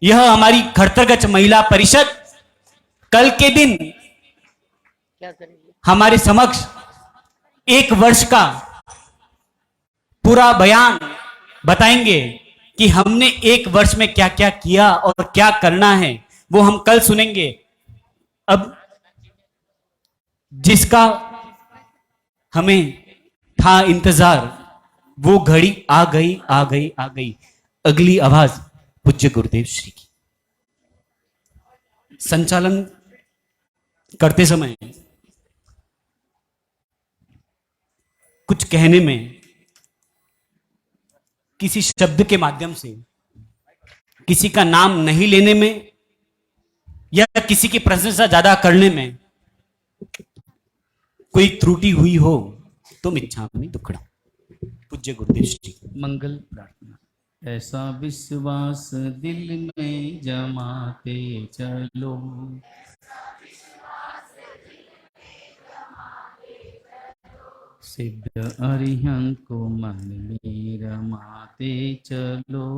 यह हमारी खड़तरगच महिला परिषद कल के दिन हमारे समक्ष 1 वर्ष का पूरा बयान बताएंगे कि हमने 1 वर्ष में क्या क्या किया और क्या करना है, वो हम कल सुनेंगे। अब जिसका हमें था इंतजार, वो घड़ी आ गई आ गई आ गई। अगली आवाज पूज्य गुरुदेव श्री की। संचालन करते समय कुछ कहने में, किसी शब्द के माध्यम से, किसी का नाम नहीं लेने में या किसी की प्रशंसा ज्यादा करने में कोई त्रुटि हुई हो तो मिच्छामि दुक्कडम। पूज्य गुरुदेव श्री। मंगल प्रार्थना। ऐसा विश्वास दिल में जमाते चलो, सिद्ध अरिहंत को मन में रमाते चलो,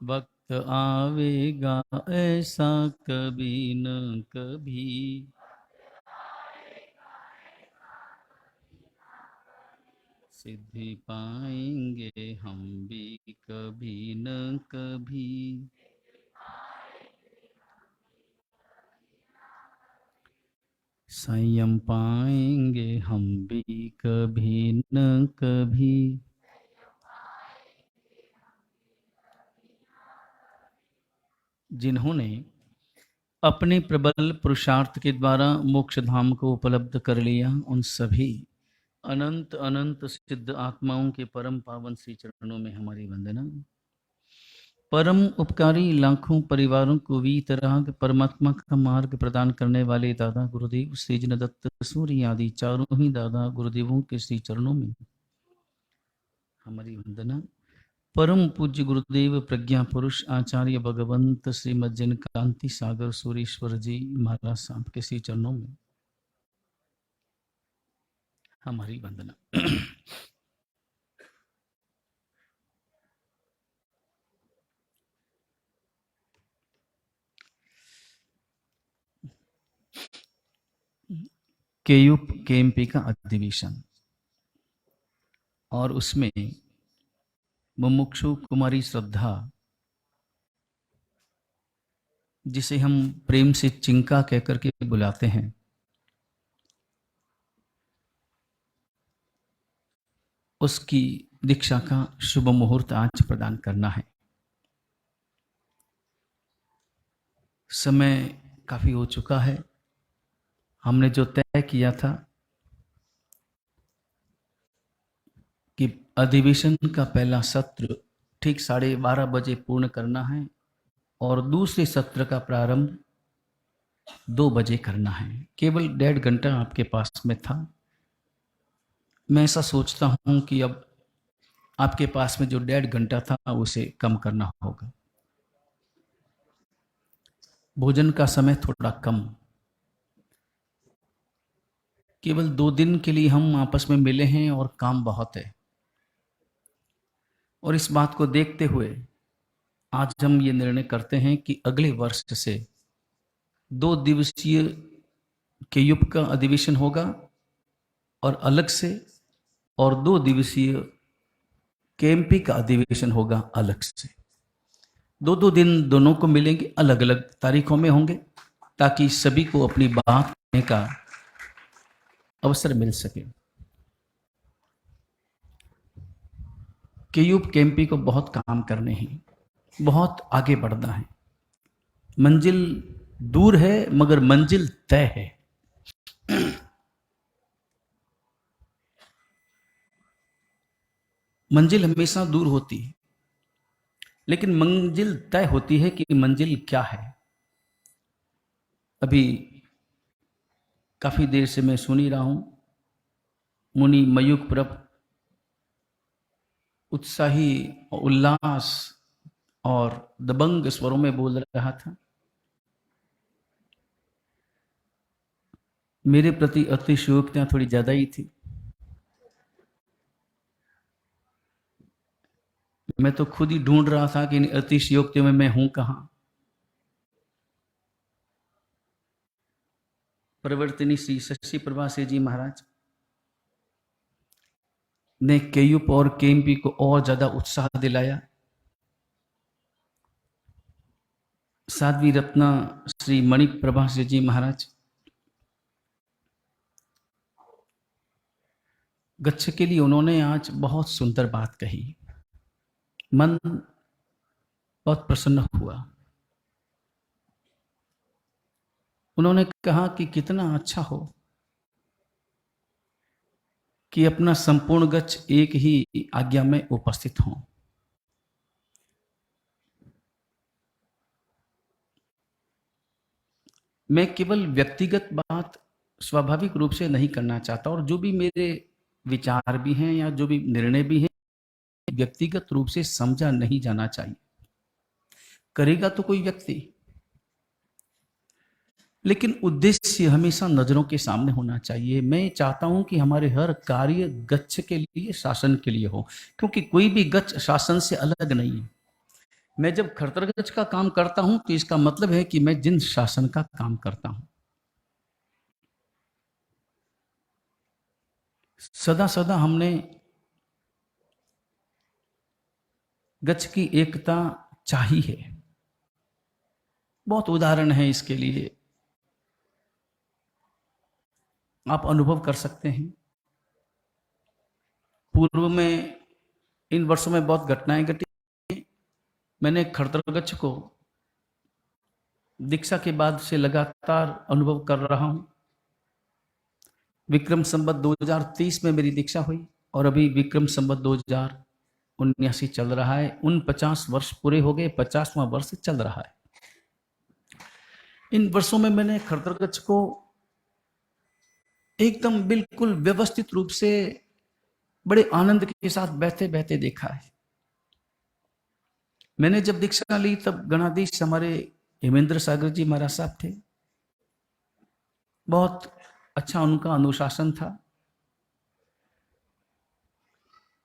वक्त आवेगा ऐसा कभी न कभी, सिद्धि पाएंगे हम भी कभी न कभी। संयम पाएंगे हम भी कभी न कभी, जिन्होंने अपने प्रबल पुरुषार्थ के द्वारा मोक्ष धाम को उपलब्ध कर लिया, उन सभी अनंत अनंत सिद्ध आत्माओं के परम पावन श्री चरणों में हमारी वंदना। परम उपकारी लाखों परिवारों को वीतराग परमात्मा का मार्ग प्रदान करने वाले दादा गुरुदेव श्री जिनदत्त सूर्य आदि चारों ही दादा गुरुदेवों के श्री चरणों में हमारी वंदना। परम पूज्य गुरुदेव प्रज्ञा पुरुष आचार्य भगवंत श्रीमद जिन कांति सागर सूरीश्वर जी महाराज साहब के श्री चरणों में हमारी वंदना। केयूप केएमपी का अधिवेशन और उसमें मुमुक्षु कुमारी श्रद्धा, जिसे हम प्रेम से चिंका कहकर के बुलाते हैं, उसकी दीक्षा का शुभ मुहूर्त आज प्रदान करना है। समय काफी हो चुका है। हमने जो तय किया था कि अधिवेशन का पहला सत्र ठीक 12:30 बजे पूर्ण करना है और दूसरे सत्र का प्रारंभ 2 बजे करना है। केवल 1.5 घंटा आपके पास में था। मैं ऐसा सोचता हूं कि अब आपके पास में जो 1.5 घंटा था उसे कम करना होगा। भोजन का समय थोड़ा कम। केवल 2 दिन के लिए हम आपस में मिले हैं और काम बहुत है, और इस बात को देखते हुए आज हम ये निर्णय करते हैं कि अगले वर्ष से 2 दिवसीय केयूप का अधिवेशन होगा और अलग से, और 2 दिवसीय केएमपी का अधिवेशन होगा अलग से। 2-2 दिन दोनों को मिलेंगे, अलग अलग तारीखों में होंगे, ताकि सभी को अपनी बात कहने का अवसर मिल सके। केयूप केएमपी को बहुत काम करने हैं, बहुत आगे बढ़ना है। मंजिल दूर है मगर मंजिल तय है। मंजिल हमेशा दूर होती है, लेकिन मंजिल तय होती है कि मंजिल क्या है। अभी काफी देर से मैं सुन ही रहा हूं, मुनि मयूख प्रभ उत्साही, उल्लास और दबंग स्वरों में बोल रहा था। मेरे प्रति अतिशयोक्तियां थोड़ी ज्यादा ही थी। मैं तो खुद ही ढूंढ रहा था कि इन अतिशयोक्तियों में मैं हूं कहां। परिवर्तिनी श्री शशि प्रभा से जी महाराज ने केयूप और केएमपी को और ज्यादा उत्साह दिलाया। साध्वी रत्ना श्री मणि प्रभा से जी महाराज गच्छ के लिए उन्होंने आज बहुत सुंदर बात कही, मन बहुत प्रसन्न हुआ। उन्होंने कहा कि कितना अच्छा हो कि अपना संपूर्ण गच्छ एक ही आज्ञा में उपस्थित हों। मैं केवल व्यक्तिगत बात स्वाभाविक रूप से नहीं करना चाहता, और जो भी मेरे विचार भी हैं या जो भी निर्णय भी हैं व्यक्तिगत रूप से समझा नहीं जाना चाहिए। करेगा तो कोई व्यक्ति, लेकिन उद्देश्य हमेशा नजरों के सामने होना चाहिए। मैं चाहता हूं कि हमारे हर कार्य गच्छ के लिए, शासन के लिए हो, क्योंकि कोई भी गच्छ शासन से अलग नहीं है। मैं जब खरतरगच्छ का काम करता हूं तो इसका मतलब है कि मैं जिन शासन का काम करता हूं। सदा सदा हमने गच्छ की एकता चाही है। बहुत उदाहरण है इसके लिए, आप अनुभव कर सकते हैं। पूर्व में इन वर्षों में बहुत घटनाएं घटी। मैंने खरतरगच्छ को दीक्षा के बाद से लगातार अनुभव कर रहा हूं। विक्रम संवत 2030 में मेरी दीक्षा हुई और अभी विक्रम संवत 2079 चल रहा है। 49 वर्ष पूरे हो गए, 50वां वर्ष चल रहा है। इन वर्षों में मैंने खरतरगच्छ को एकदम बिल्कुल व्यवस्थित रूप से बड़े आनंद के साथ बहते बहते देखा है। मैंने जब दीक्षा ली तब गणाधीश हमारे हेमेंद्र सागर जी महाराज साहब थे। बहुत अच्छा उनका अनुशासन था।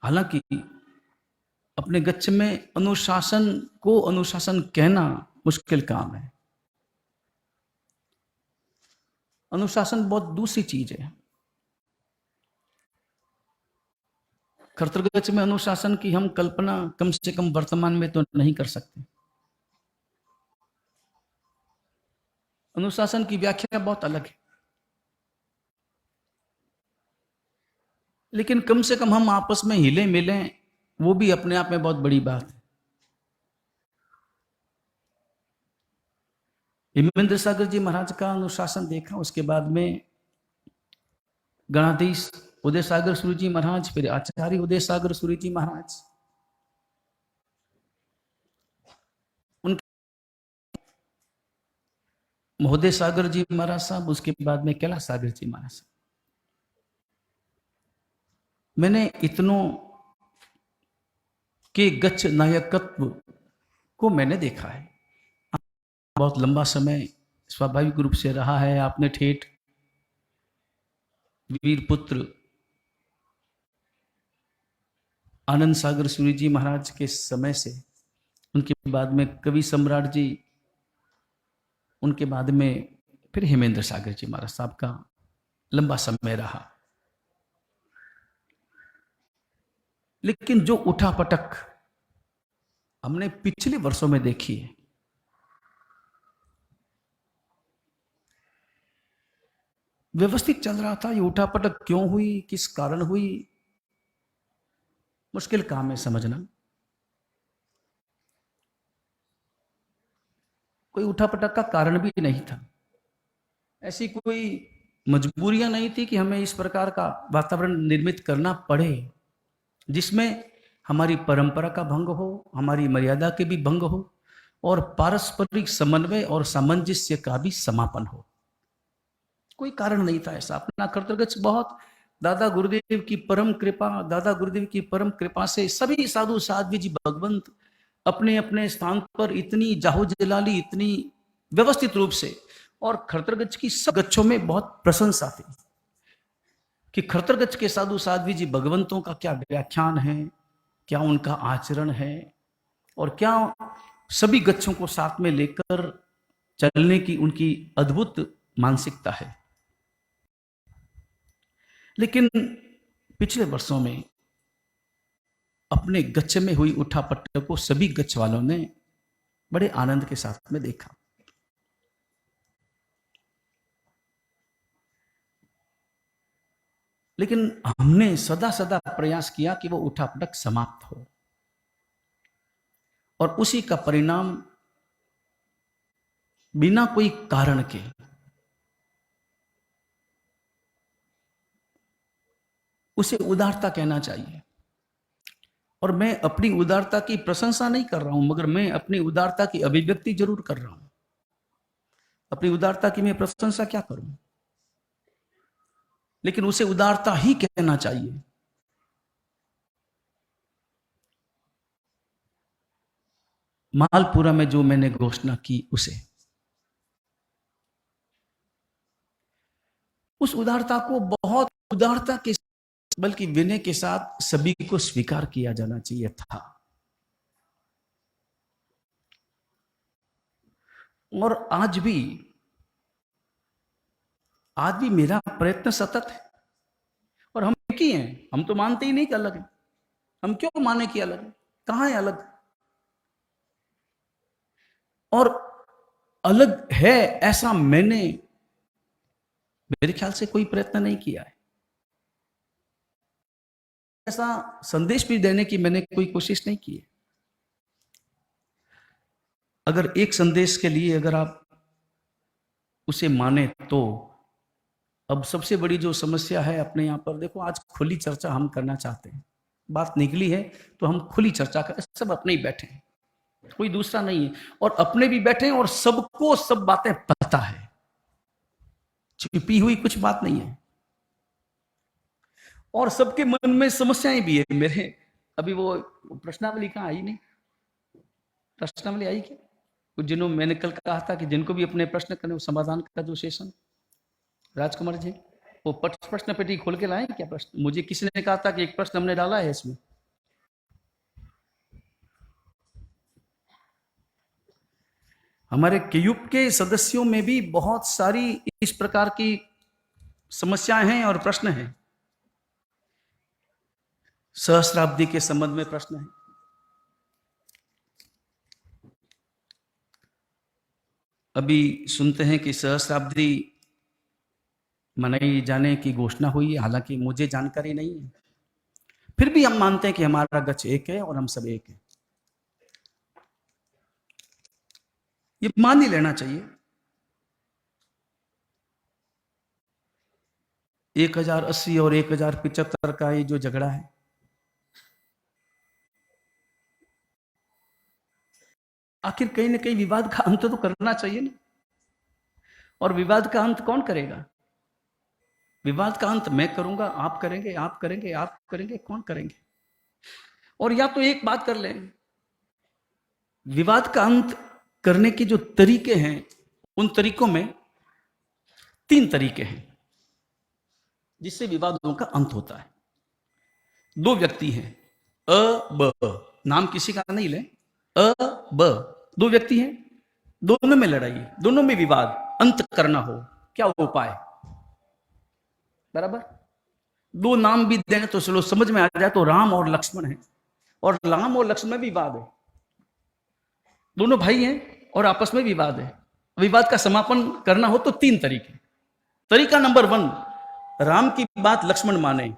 हालांकि अपने गच्छ में अनुशासन को अनुशासन कहना मुश्किल काम है। अनुशासन बहुत दूसरी चीज है। खरतरगच्छ में अनुशासन की हम कल्पना कम से कम वर्तमान में तो नहीं कर सकते। अनुशासन की व्याख्या बहुत अलग है, लेकिन कम से कम हम आपस में हिले मिलें, वो भी अपने आप में बहुत बड़ी बात है। हेमेंद्र सागर जी महाराज का अनुशासन देखा, उसके बाद में गणाधीश उदय सागर सूरी जी महाराज, फिर आचार्य उदय सागर सूरी जी महाराज, उनके महोदय सागर जी महाराज साहब, उसके बाद में कैलाश सागर जी महाराज साहब। मैंने इतनों के गच्छ नायकत्व को मैंने देखा है। बहुत लंबा समय स्वाभाविक रूप से रहा है। आपने ठेठ वीर पुत्र आनंद सागर सूरी जी महाराज के समय से, उनके बाद में कवि सम्राट जी, उनके बाद में फिर हेमेंद्र सागर जी महाराज साहब का लंबा समय रहा। लेकिन जो उठापटक हमने पिछले वर्षों में देखी है, व्यवस्थित चल रहा था। ये उठापटक क्यों हुई, किस कारण हुई, मुश्किल काम है समझना। कोई उठापटक का कारण भी नहीं था, ऐसी कोई मजबूरियां नहीं थी कि हमें इस प्रकार का वातावरण निर्मित करना पड़े जिसमें हमारी परंपरा का भंग हो, हमारी मर्यादा के भी भंग हो, और पारस्परिक समन्वय और सामंजस्य का भी समापन हो। कोई कारण नहीं था ऐसा। अपना खरतरगच्छ बहुत दादा गुरुदेव की परम कृपा, दादा गुरुदेव की परम कृपा से सभी साधु साध्वी जी भगवंत अपने अपने स्थान पर इतनी जाहो जलाली, इतनी व्यवस्थित रूप से, और खरतरगच्छ की सब गच्छों में बहुत प्रशंसा थी कि खरतरगच्छ के साधु साध्वी जी भगवंतों का क्या व्याख्यान है, क्या उनका आचरण है, और क्या सभी गच्छों को साथ में लेकर चलने की उनकी अद्भुत मानसिकता है। लेकिन पिछले वर्षों में अपने गच्छ में हुई उठापटक को सभी गच्छ वालों ने बड़े आनंद के साथ में देखा। लेकिन हमने सदा सदा प्रयास किया कि वो उठापटक समाप्त हो, और उसी का परिणाम बिना कोई कारण के उसे उदारता कहना चाहिए। और मैं अपनी उदारता की प्रशंसा नहीं कर रहा हूं, मगर मैं अपनी उदारता की अभिव्यक्ति जरूर कर रहा हूं। अपनी उदारता की मैं प्रशंसा क्या करूं, लेकिन उसे उदारता ही कहना चाहिए। मालपुरा में जो मैंने घोषणा की उस उदारता को बहुत उदारता के, बल्कि विनय के साथ सभी को स्वीकार किया जाना चाहिए था। और आज भी मेरा प्रयत्न सतत है। और हम एक ही हैं, हम तो मानते ही नहीं कि अलग है। हम क्यों माने कि अलग है? कहां है अलग? और अलग है ऐसा मैंने, मेरे ख्याल से कोई प्रयत्न नहीं किया है। ऐसा संदेश भी देने की मैंने कोई कोशिश नहीं की है। अगर एक संदेश के लिए अगर आप उसे माने तो अब सबसे बड़ी जो समस्या है अपने यहां पर, देखो आज खुली चर्चा हम करना चाहते हैं, बात निकली है तो हम खुली चर्चा करें। सब अपने ही बैठे हैं, कोई दूसरा नहीं है, और अपने भी बैठे हैं और सबको सब बातें पता है, छिपी हुई कुछ बात नहीं है, और सबके मन में समस्याएं भी है। मेरे अभी वो प्रश्नावली कहाँ आई नहीं, प्रश्नावली आई क्या? कुछ जिन्हों मैंने कल कहा था कि जिनको भी अपने प्रश्न करने, वो समाधान का जो सेशन, राजकुमार जी वो प्रश्न पेटी खोल के लाए क्या प्रश्न? मुझे किसी ने कहा था कि एक प्रश्न हमने डाला है इसमें। हमारे केयूप के सदस्यों में भी बहुत सारी इस प्रकार की समस्याएं हैं और प्रश्न हैं। सहस्राब्दी के संबंध में प्रश्न है, अभी सुनते हैं कि सहस्राब्दी मनाई जाने की घोषणा हुई है, हालांकि मुझे जानकारी नहीं है। फिर भी हम मानते हैं कि हमारा गच्छ एक है और हम सब एक हैं। ये मान ही लेना चाहिए। 1080 और 1075 का ये जो झगड़ा है, आखिर कहीं ना कहीं विवाद का अंत तो करना चाहिए ना। और विवाद का अंत कौन करेगा? विवाद का अंत मैं करूंगा, आप करेंगे, आप करेंगे, आप करेंगे, कौन करेंगे? और या तो एक बात कर लें, विवाद का अंत करने के जो तरीके हैं, उन तरीकों में 3 तरीके हैं जिससे विवादों का अंत होता है। 2 व्यक्ति हैं, अ ब, नाम किसी का नहीं ले, अ ब, 2 व्यक्ति हैं, दोनों में लड़ाई, दोनों में विवाद, अंत करना हो, क्या उपाय? बराबर। 2 नाम भी देने तो चलो समझ में आ जाए, तो राम और लक्ष्मण है, और राम और लक्ष्मण में विवाद है, दोनों भाई हैं और आपस में विवाद है। विवाद का समापन करना हो तो 3 तरीके। तरीका नंबर 1, राम की बात लक्ष्मण माने।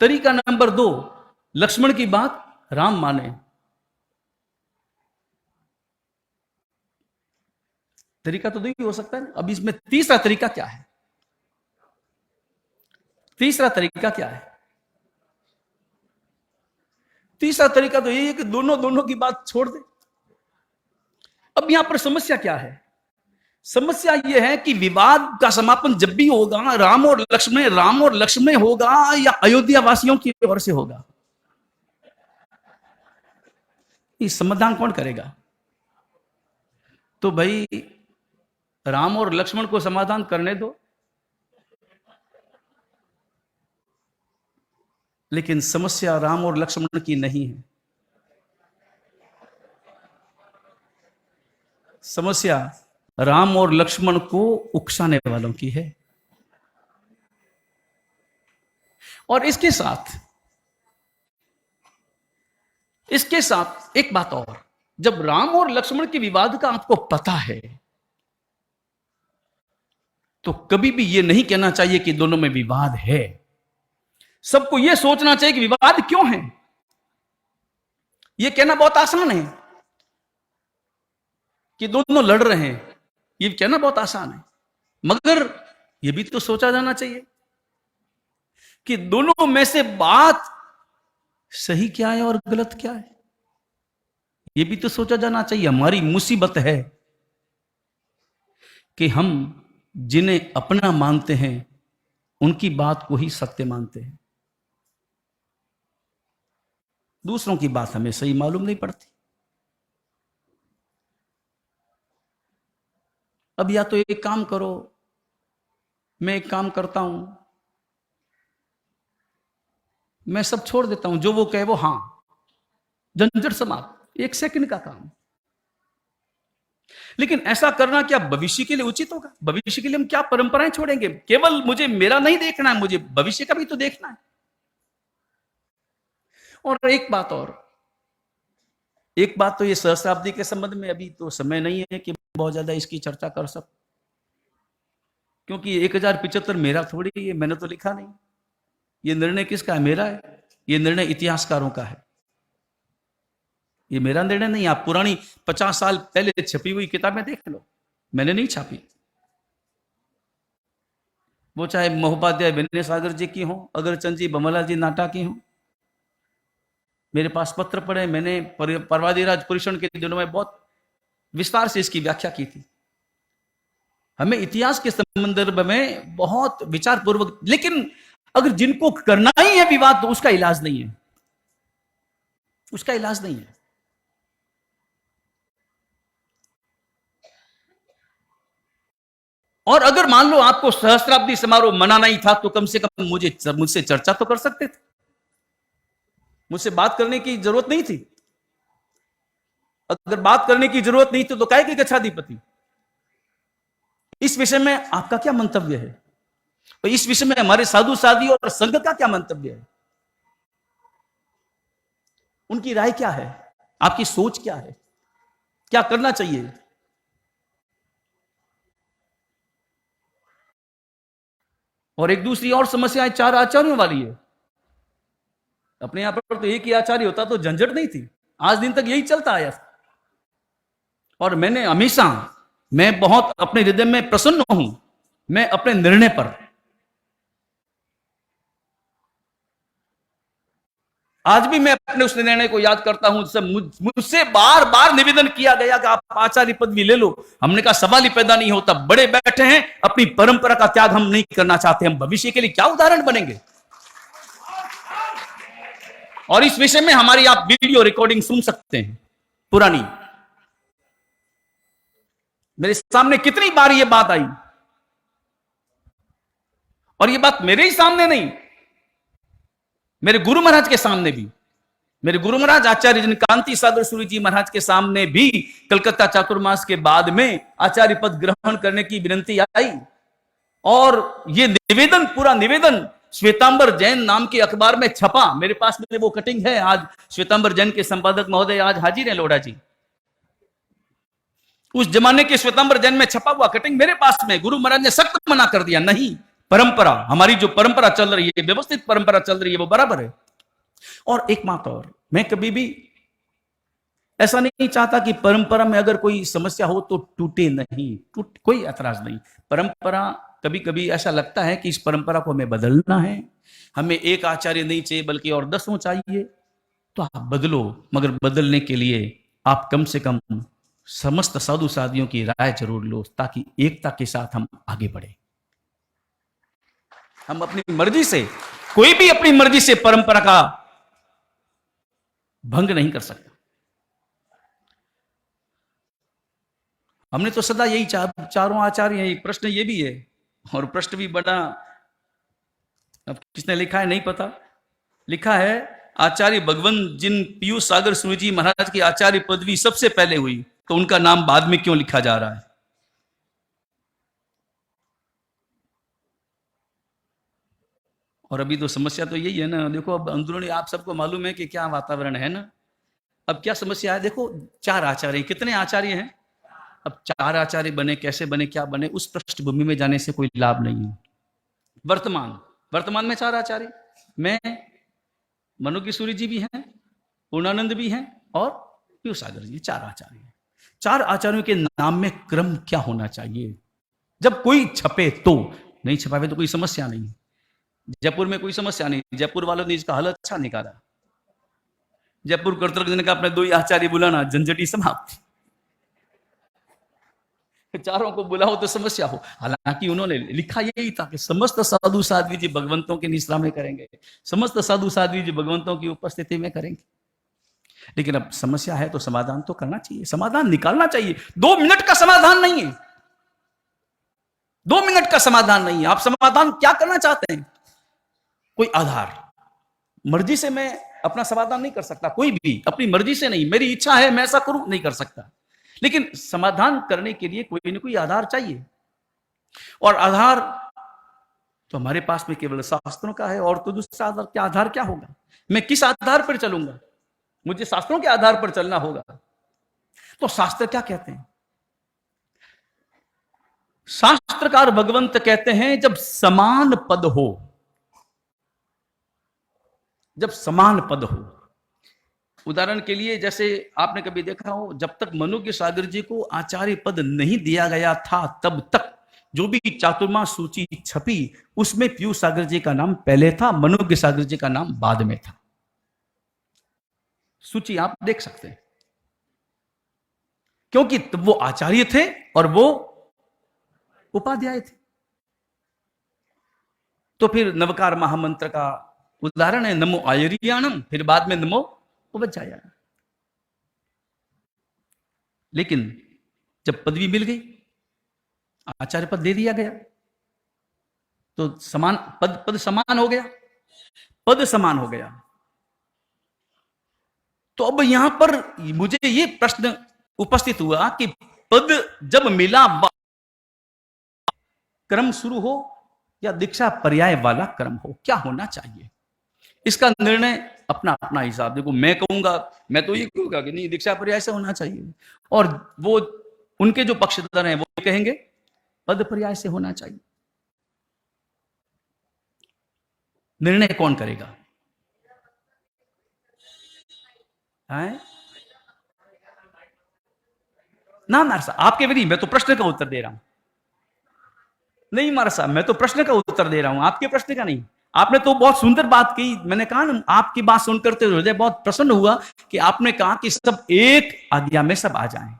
तरीका नंबर 2, लक्ष्मण की बात राम माने। तरीका तो 2 ही हो सकता है। अब इसमें तीसरा तरीका क्या है? तीसरा तरीका क्या है? तीसरा तरीका तो यही है कि दोनों की बात छोड़ दे। अब यहां पर समस्या क्या है? समस्या यह है कि विवाद का समापन जब भी होगा, राम और लक्ष्मण में होगा या अयोध्या वासियों की ओर से होगा? इस समाधान कौन करेगा? तो भाई राम और लक्ष्मण को समाधान करने दो। लेकिन समस्या राम और लक्ष्मण की नहीं है। समस्या राम और लक्ष्मण को उकसाने वालों की है। और इसके साथ एक बात और, जब राम और लक्ष्मण के विवाद का आपको पता है तो कभी भी यह नहीं कहना चाहिए कि दोनों में विवाद है। सबको यह सोचना चाहिए कि विवाद क्यों है। यह कहना बहुत आसान है कि दोनों लड़ रहे हैं, यह कहना बहुत आसान है, मगर यह भी तो सोचा जाना चाहिए कि दोनों में से बात सही क्या है और गलत क्या है। यह भी तो सोचा जाना चाहिए। हमारी मुसीबत है कि हम जिन्हें अपना मानते हैं उनकी बात को ही सत्य मानते हैं, दूसरों की बात हमें सही मालूम नहीं पड़ती। अब या तो एक काम करो, मैं एक काम करता हूं, मैं सब छोड़ देता हूं, जो वो कहे वो हां, झंझट समाप्त, 1 सेकंड का काम। लेकिन ऐसा करना क्या भविष्य के लिए उचित होगा? भविष्य के लिए हम क्या परंपराएं छोड़ेंगे? केवल मुझे मेरा नहीं देखना है, मुझे भविष्य का भी तो देखना है। और एक बात तो ये सहस्त्राब्दी के संबंध में अभी तो समय नहीं है कि बहुत ज्यादा इसकी चर्चा कर सकूं, क्योंकि 1075 मेरा थोड़ी है, मैंने तो लिखा नहीं। ये निर्णय किसका है? मेरा है। ये निर्णय इतिहासकारों का है, ये मेरा निर्णय नहीं। आप पुरानी 50 साल पहले छपी हुई किताबें देख लो, मैंने नहीं छापी। वो चाहे महोपाध्याय विनय सागर जी की हो, अग्रचंद जी बमला जी नाटा की हो। मेरे पास पत्र पड़े, मैंने परवादिराज पुरुषण के दिनों में बहुत विस्तार से इसकी व्याख्या की थी। हमें इतिहास के संदर्भ में बहुत विचार पूर्वक, लेकिन अगर जिनको करना ही है विवाद तो उसका इलाज नहीं है, उसका इलाज नहीं है। और अगर मान लो आपको सहस्त्राब्दी समारोह मनाना ही था तो कम से कम मुझसे चर्चा तो कर सकते थे, मुझसे बात करने की जरूरत नहीं थी। अगर बात करने की जरूरत नहीं थी तो काहे के गच्छाधिपति? इस विषय में आपका क्या मंतव्य है? और इस विषय में हमारे साधु साधी और संघ का क्या मंतव्य है? उनकी राय क्या है? आपकी सोच क्या है? क्या करना चाहिए? और एक दूसरी और समस्या 4 आचार्यों वाली है। अपने यहां पर तो एक ही आचार्य होता तो झंझट नहीं थी, आज दिन तक यही चलता आया। और मैंने हमेशा, मैं बहुत अपने हृदय में प्रसन्न हूं, मैं अपने निर्णय पर आज भी मैं अपने उस निर्णय को याद करता हूं। सब मुझसे बार बार निवेदन किया गया कि आप आचार्य पदवी ले लो। हमने कहा सवाल ही पैदा नहीं होता, बड़े बैठे हैं, अपनी परंपरा का त्याग हम नहीं करना चाहते, हम भविष्य के लिए क्या उदाहरण बनेंगे। और इस विषय में हमारी आप वीडियो रिकॉर्डिंग सुन सकते हैं पुरानी। मेरे सामने कितनी बार यह बात आई, और यह बात मेरे ही सामने नहीं, मेरे गुरु महाराज के सामने भी, मेरे गुरु महाराज आचार्य जनकांति सागर सूरी जी महाराज के सामने भी कलकत्ता चातुर्मास के बाद में आचार्य पद ग्रहण करने की विनंती आई। और यह निवेदन, पूरा निवेदन श्वेतांबर जैन नाम के अखबार में छपा। मेरे पास में वो कटिंग है, आज श्वेतांबर जैन के संपादक महोदय आज हाजिर है, लोढ़ा जी। उस जमाने के श्वेतांबर जैन में छपा हुआ कटिंग मेरे पास में। गुरु महाराज ने सख्त मना कर दिया, नहीं, परंपरा, हमारी जो परंपरा चल रही है, व्यवस्थित परंपरा चल रही है, वो बराबर है। और एक बात और, मैं कभी भी ऐसा नहीं चाहता कि परंपरा में अगर कोई समस्या हो तो टूटे नहीं, कोई ऐतराज नहीं। परंपरा, कभी कभी ऐसा लगता है कि इस परंपरा को हमें बदलना है, हमें एक आचार्य नहीं चाहिए बल्कि और 10 चाहिए, तो आप बदलो। मगर बदलने के लिए आप कम से कम समस्त साधु साधियों की राय जरूर लो, ताकि एकता के साथ हम आगे बढ़े। हम अपनी मर्जी से, कोई भी अपनी मर्जी से परंपरा का भंग नहीं कर सकता। हमने तो सदा यही चारों आचार्य हैं। एक प्रश्न ये भी है, और प्रश्न भी बड़ा, अब किसने लिखा है नहीं पता, लिखा है आचार्य भगवंत जिन पीयूष सागर सूर्य जी महाराज की आचार्य पदवी सबसे पहले हुई, तो उनका नाम बाद में क्यों लिखा जा रहा है? और अभी तो समस्या तो यही है ना, देखो अब अंदरूनी आप सबको मालूम है कि क्या वातावरण है ना। अब क्या समस्या है, देखो 4 आचार्य, कितने आचार्य हैं? अब 4 आचार्य बने, कैसे बने, क्या बने, उस पृष्ठभूमि में जाने से कोई लाभ नहीं है। वर्तमान में 4 आचार्य, मैं, मनु सूर्य जी भी हैं, पूर्णानंद भी हैं और पीयूष सागर जी, 4 आचार्य हैं। 4 आचार्यों के नाम में क्रम क्या होना चाहिए? जब कोई छपे तो, नहीं छपावे तो कोई समस्या नहीं। जयपुर में कोई समस्या नहीं, जयपुर वालों ने इसका हल अच्छा निकाला। जयपुर कर्तव्य ने कहा अपने 2 ही आचार्य बुलाना, झंझटी समाप्त। 4 को बुलाओ तो समस्या हो। हालांकि उन्होंने लिखा यही था कि समस्त साधु साध्वी जी भगवंतों के निश्रा में करेंगे, समस्त साधु साध्वी जी भगवंतों की उपस्थिति में करेंगे। लेकिन अब समस्या है तो समाधान तो करना चाहिए, समाधान निकालना चाहिए। 2 मिनट का समाधान नहीं है, 2 मिनट का समाधान नहीं है। आप समाधान क्या करना चाहते हैं? कोई आधार, मर्जी से मैं अपना समाधान नहीं कर सकता, कोई भी अपनी मर्जी से नहीं, मेरी इच्छा है मैं ऐसा करूं, नहीं कर सकता। लेकिन समाधान करने के लिए कोई ना कोई आधार चाहिए, और आधार तो हमारे पास में केवल शास्त्रों का है, और तो दूसरा आधार क्या, आधार क्या होगा? मैं किस आधार पर चलूंगा? मुझे शास्त्रों के आधार पर चलना होगा। तो शास्त्र क्या कहते हैं? शास्त्रकार भगवंत कहते हैं जब समान पद हो, जब समान पद हो। उदाहरण के लिए जैसे आपने कभी देखा हो, जब तक मनु सागर जी को आचार्य पद नहीं दिया गया था, तब तक जो भी चातुर्मास सूची छपी उसमें पीयूष सागर जी का नाम पहले था, मनु सागर जी का नाम बाद में था। सूची आप देख सकते हैं, क्योंकि तब वो आचार्य थे और वो उपाध्याय थे। तो फिर नवकार महामंत्र का उदाहरण है नमो आयरियाणम, फिर बाद में नमो उपज्जाया। लेकिन जब पदवी मिल गई, आचार्य पद दे दिया गया, तो समान पद समान हो गया, पद समान हो गया। तो अब यहां पर मुझे ये प्रश्न उपस्थित हुआ कि पद जब मिला, क्रम शुरू हो या दीक्षा पर्याय वाला क्रम हो, क्या होना चाहिए? इसका निर्णय अपना अपना हिसाब। देखो मैं कहूंगा, मैं तो ये कहूंगा कि नहीं, दीक्षा पर्याय से होना चाहिए, और वो उनके जो पक्षधर हैं वो कहेंगे पद पर्याय से होना चाहिए। निर्णय कौन करेगा? है ना मार साहब, आपके विधि, मैं तो प्रश्न का उत्तर दे रहा हूं। नहीं मार साहब, मैं तो प्रश्न का उत्तर दे रहा हूं, आपके प्रश्न का नहीं। आपने तो बहुत सुंदर बात की, मैंने कहा ना, आपकी बात सुनकर तो हृदय बहुत प्रसन्न हुआ कि आपने कहा कि सब एक आज्ञा में सब आ जाएं।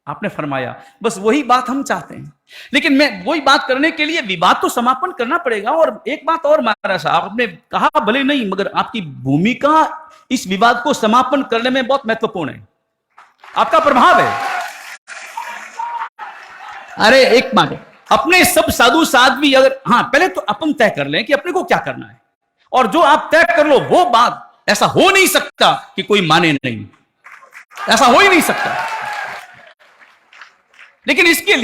आपने फरमाया, बस वही बात हम चाहते हैं। लेकिन मैं वही बात करने के लिए विवाद तो समापन करना पड़ेगा। और एक बात और महाराज साहब, आपने कहा भले नहीं, मगर आपकी भूमिका इस विवाद को समापन करने में बहुत महत्वपूर्ण है, आपका प्रभाव है। अरे एक बात, अपने सब साधु साध्वी, अगर हाँ पहले तो अपन तय कर लें कि अपने को क्या करना है, और जो आप तय कर लो वो बात, ऐसा हो नहीं सकता कि कोई माने नहीं, ऐसा हो ही नहीं सकता। लेकिन इसके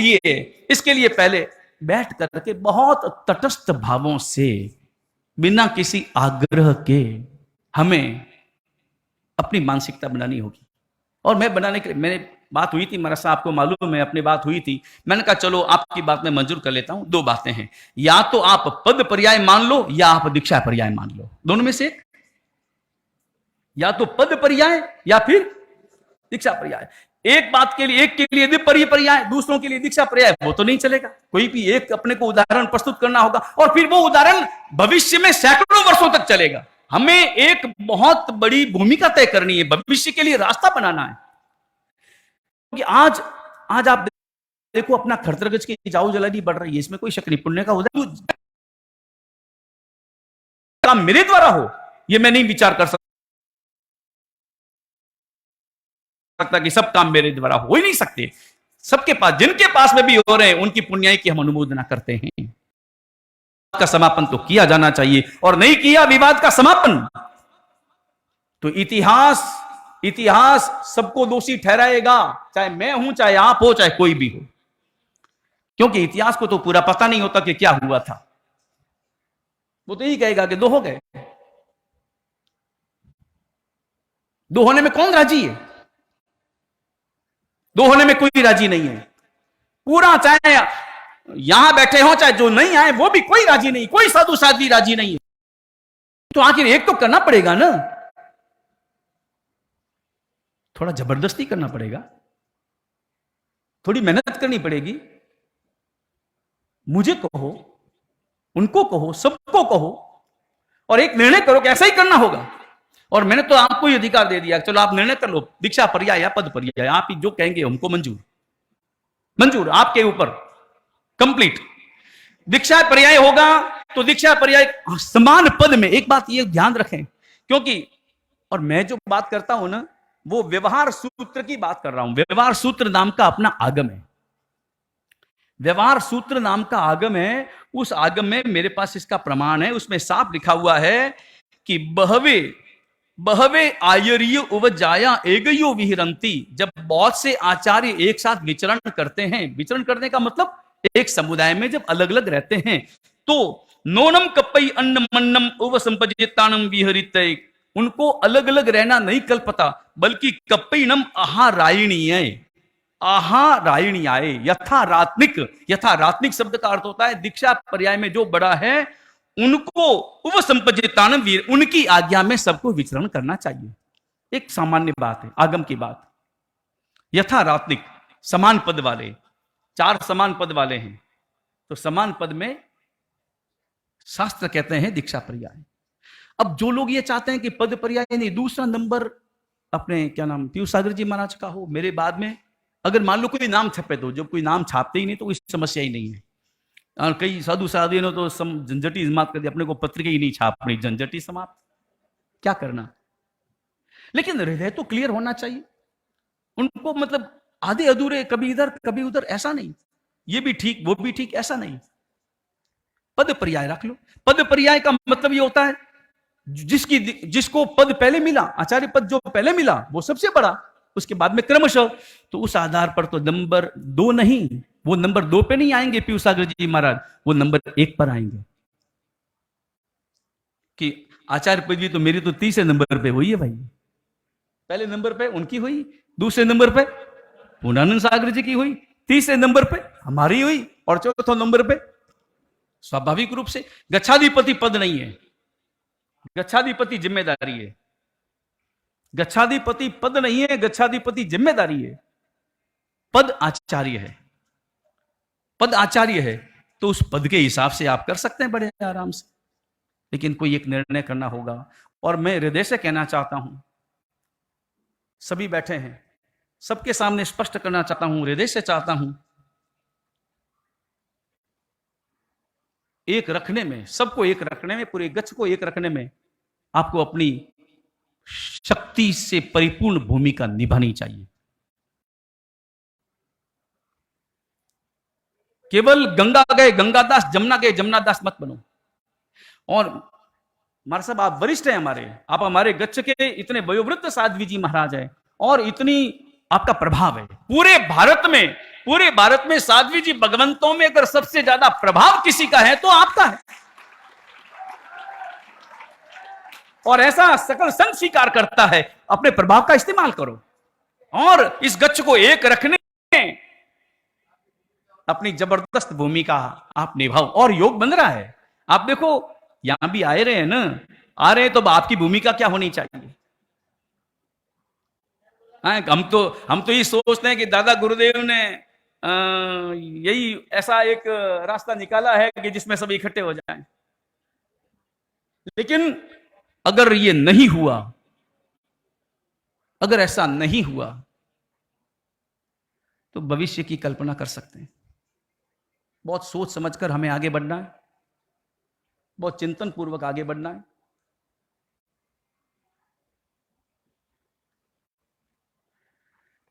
लिए पहले बैठ करके बहुत तटस्थ भावों से, बिना किसी आग्रह के, हमें अपनी मानसिकता बनानी होगी। और मैं बनाने के लिए, मैंने बात हुई थी महाराज साहब, आपको मालूम है, अपनी बात हुई थी। मैंने कहा चलो आपकी बात मैं मंजूर कर लेता हूं। 2 बातें हैं, या तो आप पद पर्याय मान लो या आप दीक्षा पर्याय मान लो, दोनों में से एक। या तो पद पर्याय या फिर दीक्षा पर्याय। एक बात के लिए, एक के लिए विपर्य पर्याय, दूसरों के लिए दीक्षा पर्याय, वो तो नहीं चलेगा। कोई भी एक अपने को उदाहरण प्रस्तुत करना होगा, और फिर वो उदाहरण भविष्य में सैकड़ों वर्षों तक चलेगा। हमें एक बहुत बड़ी भूमिका तय करनी है, भविष्य के लिए रास्ता बनाना है। क्योंकि आज आप देखो, अपना खर्तरगज की जाओ जलाली बढ़ रही है, इसमें कोई शक नहीं। पुण्य का उदय काम मेरे द्वारा हो, ये मैं नहीं विचार कर सकता कि सब काम मेरे द्वारा हो ही नहीं सकते। सबके पास, जिनके पास में भी हो रहे हैं, उनकी पुण्याई की हम अनुमोदना करते हैं। का समापन तो किया जाना चाहिए, और नहीं किया विवाद का समापन, तो इतिहास इतिहास सबको दोषी ठहराएगा, चाहे मैं हूं, चाहे आप हो, चाहे कोई भी हो, क्योंकि इतिहास को तो पूरा पता नहीं होता कि क्या हुआ था। वो तो यही कहेगा कि दो हो गए। दो होने में कौन राजी है? दो होने में कोई राजी नहीं है। पूरा, चाहे यहां बैठे हो, चाहे जो नहीं आए वो भी कोई राजी नहीं, कोई साधु साध्वी राजी नहीं है। तो आखिर एक तो करना पड़ेगा ना, थोड़ा जबरदस्ती करना पड़ेगा, थोड़ी मेहनत करनी पड़ेगी। मुझे कहो, उनको कहो, सबको कहो, और एक निर्णय करो कि ऐसा ही करना होगा। और मैंने तो आपको ही अधिकार दे दिया, चलो आप निर्णय कर लो, दीक्षा पर्याय या पद पर्याय, आप ही जो कहेंगे हमको मंजूर, मंजूर आपके ऊपर कंप्लीट। दीक्षा पर्याय होगा तो दीक्षा पर्याय समान पद में। एक बात ये ध्यान रखें, क्योंकि और मैं जो बात करता हूं ना, वो व्यवहार सूत्र की बात कर रहा हूं। व्यवहार सूत्र नाम का अपना आगम है, व्यवहार सूत्र नाम का आगम है। उस आगम में मेरे पास इसका प्रमाण है, उसमें साफ लिखा हुआ है कि बहवे बहवे आयर्य उवजाया एगयो विहरंती। जब बहुत से आचार्य एक साथ विचरण करते हैं, विचरण करने का मतलब एक समुदाय में जब अलग अलग रहते हैं, तो नोनम कपई अन्न मन्नम उव संपजितानम विहरित, उनको अलग अलग रहना नहीं कल्पता, बल्कि कपईनम आहारायणीय, आहारायणीयाय, यथारात्मिक। यथारात्मिक शब्द का अर्थ होता है दीक्षा पर्याय में जो बड़ा है उनको उपसंपजितान वीर, उनकी आज्ञा में सबको विचरण करना चाहिए। एक सामान्य बात है, आगम की बात। यथारात्मिक, समान पद वाले, चार समान पद वाले हैं, तो समान पद में शास्त्र कहते हैं दीक्षा पर्याय। अब जो लोग ये चाहते हैं कि पद पर्याय नहीं, दूसरा नंबर अपने क्या नाम पीयूष सागर जी महाराज का हो, मेरे बाद में अगर मान लो कोई नाम छपे, तो जब कोई नाम छापते ही नहीं तो कोई समस्या ही नहीं है। और कई साधु साधु ने तो झंझटी समाप्त कर दी, अपने को पत्रिका ही नहीं छापनी, झंझटी समाप्त, क्या करना। लेकिन हृदय तो क्लियर होना चाहिए उनको, मतलब आधे अधूरे, कभी इधर कभी उधर, ऐसा नहीं, ये भी ठीक वो भी ठीक, ऐसा नहीं। पद पर्याय रख लो। पद पर्याय का मतलब ये होता है जिसको पद पहले मिला, आचार्य पद जो पहले मिला वो सबसे बड़ा, उसके बाद में क्रमशः, तो उस आधार पर तो नंबर 2 नहीं, वो नंबर 2 पे नहीं आएंगे पीयूष सागर जी महाराज, वो नंबर 1 पर आएंगे। कि आचार्य पद जी तो मेरी तो तीसरे नंबर पे हुई है भाई, पहले नंबर पे उनकी हुई, दूसरे नंबर पे पूर्णानंद सागर जी की हुई, तीसरे नंबर पे हमारी हुई, और चौथे नंबर पे स्वाभाविक रूप से गच्छाधिपति पद नहीं है, गच्छाधिपति जिम्मेदारी है। गच्छाधिपति पद नहीं है, गच्छाधिपति जिम्मेदारी है। पद आचार्य है, पद आचार्य है, तो उस पद के हिसाब से आप कर सकते हैं बड़े आराम से। लेकिन कोई एक निर्णय करना होगा, और मैं हृदय से कहना चाहता हूं, सभी बैठे हैं, सबके सामने स्पष्ट करना चाहता हूं, हृदय से चाहता हूं, एक रखने में, सबको एक रखने में, पूरे गच्छ को एक रखने में आपको अपनी शक्ति से परिपूर्ण भूमिका निभानी चाहिए। केवल गंगा गए गंगादास, जमुना गए जमुनादास मत बनो। और हमारे साहब आप वरिष्ठ हैं हमारे, आप हमारे गच्छ के इतने वयोवृद्ध साध्वी जी महाराज हैं, और इतनी आपका प्रभाव है पूरे भारत में। पूरे भारत में साध्वी जी भगवंतों में अगर सबसे ज्यादा प्रभाव किसी का है तो आपका है, और ऐसा सकल संघ स्वीकार करता है। अपने प्रभाव का इस्तेमाल करो, और इस गच्छ को एक रखने में अपनी जबरदस्त भूमिका आप निभाओ। और योग बन रहा है, आप देखो यहां भी आए रहे हैं ना, आ रहे हैं, तो आपकी भूमिका क्या होनी चाहिए। हम तो ये सोचते हैं कि दादा गुरुदेव ने यही ऐसा एक रास्ता निकाला है कि जिसमें सब इकट्ठे हो जाएं। लेकिन अगर ये नहीं हुआ, अगर ऐसा नहीं हुआ, तो भविष्य की कल्पना कर सकते हैं। बहुत सोच समझकर हमें आगे बढ़ना है, बहुत चिंतन पूर्वक आगे बढ़ना है।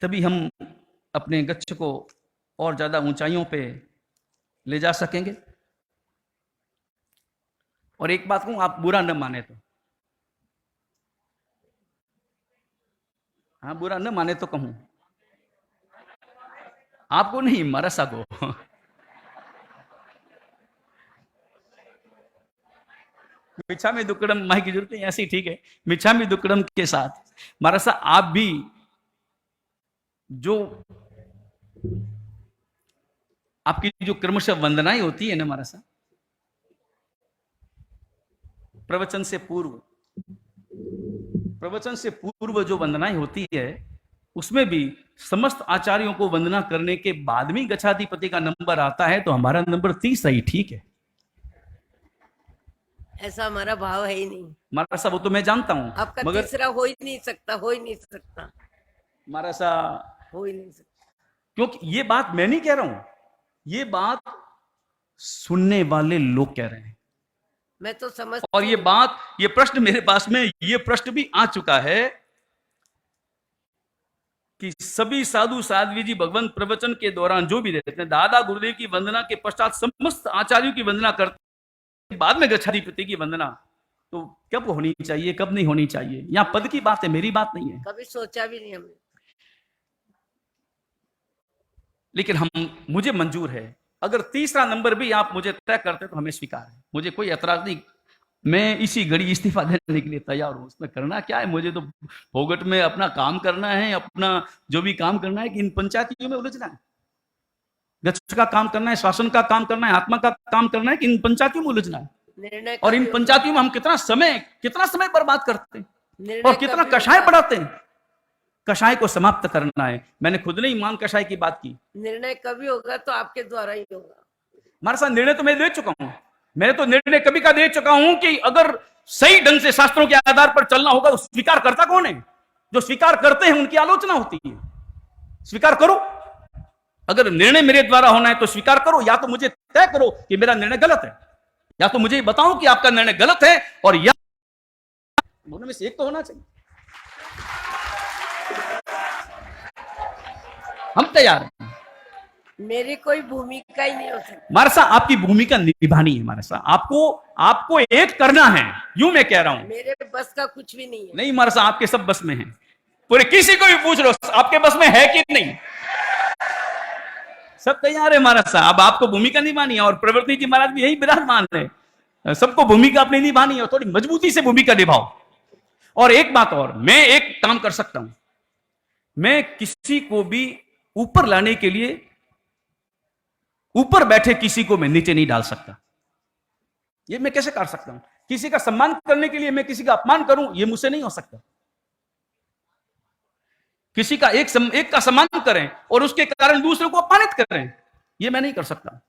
तभी हम अपने गच्छ को और ज्यादा ऊंचाइयों पे ले जा सकेंगे। और एक बात कहूं, आप बुरा न माने तो, हाँ, बुरा न माने तो कहूं, आपको नहीं, मरसा को। मिच्छामी दुक्कडम माही की जरूरत नहीं, ऐसी ठीक है। मिच्छामी दुक्कडम के साथ मरसा आप भी जो आपकी जो क्रमशः वंदनाएं होती है ना मरसा, प्रवचन से पूर्व जो वंदनाएं होती है, उसमें भी समस्त आचार्यों को वंदना करने के बाद में गच्छाधिपति का नंबर आता है, तो हमारा नंबर 30 ही ठीक है। ऐसा हमारा भाव है ही नहीं। हमारा सा वो तो मैं जानता हूं, आपका मगर तीसरा हो ही नहीं सकता, हो ही नहीं सकता, हमारा सा, हो ही नहीं सकता। क्योंकि ये बात मैं नहीं कह रहा हूं, ये बात सुनने वाले लोग कह रहे हैं। मैं तो समझ, और ये बात, ये प्रश्न मेरे पास में, ये प्रश्न भी आ चुका है कि सभी साधु साध्वी जी भगवान प्रवचन के दौरान जो भी रहते हैं, दादा गुरुदेव की वंदना के पश्चात समस्त आचार्यों की वंदना करते हैं, बाद में गच्छाधिपति की वंदना तो कब होनी चाहिए, कब नहीं होनी चाहिए, यहां पद की बात है, मेरी बात नहीं है। कभी सोचा भी नहीं हमने। लेकिन मुझे मंजूर है, अगर तीसरा नंबर भी आप मुझे तय करते तो हमें स्वीकार है, मुझे कोई ऐतराज नहीं। मैं इसी घड़ी इस्तीफा देने के लिए तैयार हूं। उसमें करना क्या है, मुझे तो फोगट में अपना काम करना है, अपना जो भी काम करना है, कि इन पंचायतियों में उलझना है, गच्छ का काम करना है, शासन का काम करना है, आत्मा का काम करना है, कि इन पंचायतियों में उलझना है। निर्णय और इन पंचायतियों में हम कितना समय बर्बाद करते हैं और कितना कषाय बढ़ाते हैं। कषाय को समाप्त करना है। मैंने खुद ने ईमान कषाय की बात की। निर्णय कभी होगा तो आपके द्वारा ही होगा। हमारे साथ निर्णय तो मैं दे चुका हूं। मैंने तो निर्णय कभी का दे चुका हूं कि अगर सही ढंग से शास्त्रों के आधार पर चलना होगा तो स्वीकार करता कौन है? जो स्वीकार करते हैं उनकी आलोचना होती है। स्वीकार करो, अगर निर्णय मेरे द्वारा होना है तो स्वीकार करो, या तो मुझे तय करो कि मेरा निर्णय गलत है, या तो मुझे बताओ कि आपका निर्णय गलत है, और या दोनों में से एक तो होना चाहिए। हम तैयार हैं। मेरी कोई भूमिका ही नहीं हो सकती। मारसा आपकी भूमिका निभानी है। मारसा आपको एक करना है, यूं मैं कह रहा हूं। मेरे बस का कुछ भी नहीं है। नहीं मारसा, आपके सब बस में है। पूरे किसी को भी पूछ लो आपके बस में है कि नहीं, सब तैयार है मारसा। अब आपको भूमिका निभानी है, और प्रवृत्ति जी महाराज भी यही विराजमान है। सबको भूमिका अपनी निभानी है, और थोड़ी मजबूती से भूमिका निभाओ। और एक बात और, मैं एक काम कर सकता हूं, मैं किसी को भी ऊपर लाने के लिए, ऊपर बैठे किसी को मैं नीचे नहीं डाल सकता। ये मैं कैसे कर सकता हूं? किसी का सम्मान करने के लिए मैं किसी का अपमान करूं, ये मुझसे नहीं हो सकता। किसी का एक का सम्मान करें और उसके कारण दूसरे को अपमानित करें, ये मैं नहीं कर सकता।